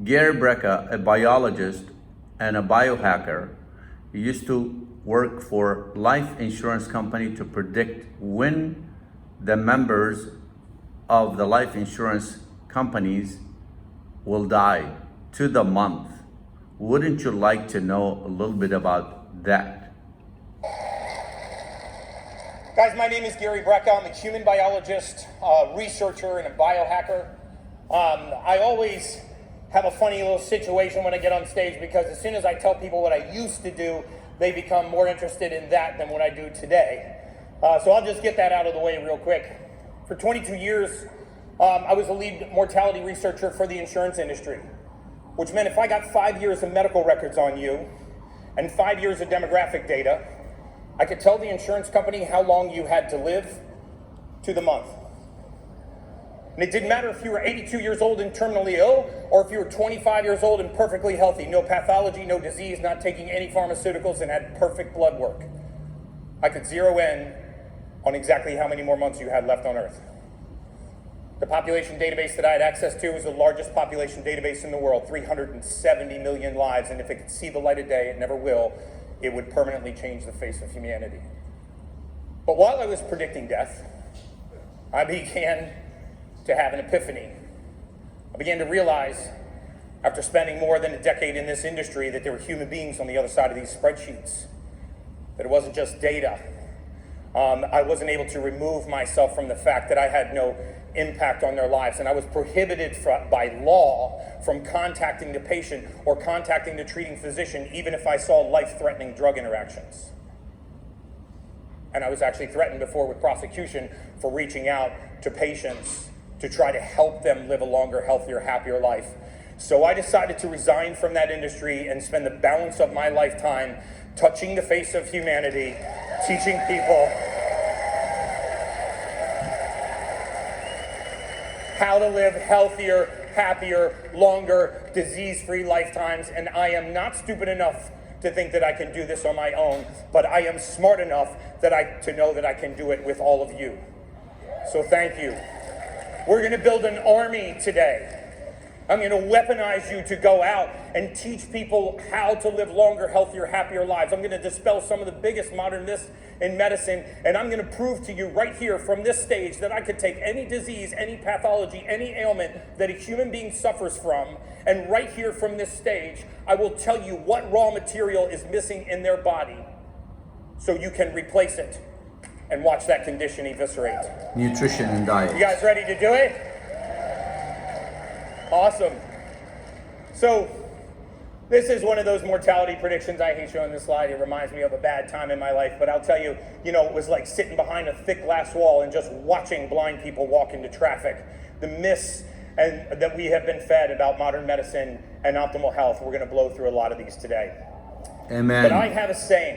Gary Brecka, a biologist and a biohacker, used to work for life insurance company to predict when the members of the life insurance companies will die to the month. Wouldn't you like to know a little bit about that? Guys, my name is Gary Brecka. I'm a human biologist, researcher, and a biohacker. I always have a funny little situation when I get on stage because as soon as I tell people what I used to do, they become more interested in that than what I do today. So I'll just get that out of the way real quick. For 22 years, I was a lead mortality researcher for the insurance industry, which meant if I got 5 years of medical records on you and 5 years of demographic data, I could tell the insurance company how long you had to live to the month. And it didn't matter if you were 82 years old and terminally ill, or if you were 25 years old and perfectly healthy, no pathology, no disease, not taking any pharmaceuticals, and had perfect blood work. I could zero in on exactly how many more months you had left on Earth. The population database that I had access to was the largest population database in the world, 370 million lives, and if it could see the light of day, it never will, it would permanently change the face of humanity. But while I was predicting death, I began to have an epiphany. I began to realize, after spending more than a decade in this industry, that there were human beings on the other side of these spreadsheets, that it wasn't just data. I wasn't able to remove myself from the fact that I had no impact on their lives, and I was prohibited by law from contacting the patient or contacting the treating physician, even if I saw life-threatening drug interactions. And I was actually threatened before with prosecution for reaching out to patients to try to help them live a longer, healthier, happier life. So I decided to resign from that industry and spend the balance of my lifetime touching the face of humanity, teaching people how to live healthier, happier, longer, disease-free lifetimes. And I am not stupid enough to think that I can do this on my own, but I am smart enough to know that I can do it with all of you. So thank you. We're going to build an army today. I'm going to weaponize you to go out and teach people how to live longer, healthier, happier lives. I'm going to dispel some of the biggest modern myths in medicine, and I'm going to prove to you right here from this stage that I could take any disease, any pathology, any ailment that a human being suffers from, and right here from this stage, I will tell you what raw material is missing in their body so you can replace it and watch that condition eviscerate. Nutrition and diet. You guys ready to do it? Awesome. So this is one of those mortality predictions. I hate showing this slide. It reminds me of a bad time in my life. But I'll tell you, it was like sitting behind a thick glass wall and just watching blind people walk into traffic. The myths that we have been fed about modern medicine and optimal health, we're going to blow through a lot of these today. Amen. But I have a saying.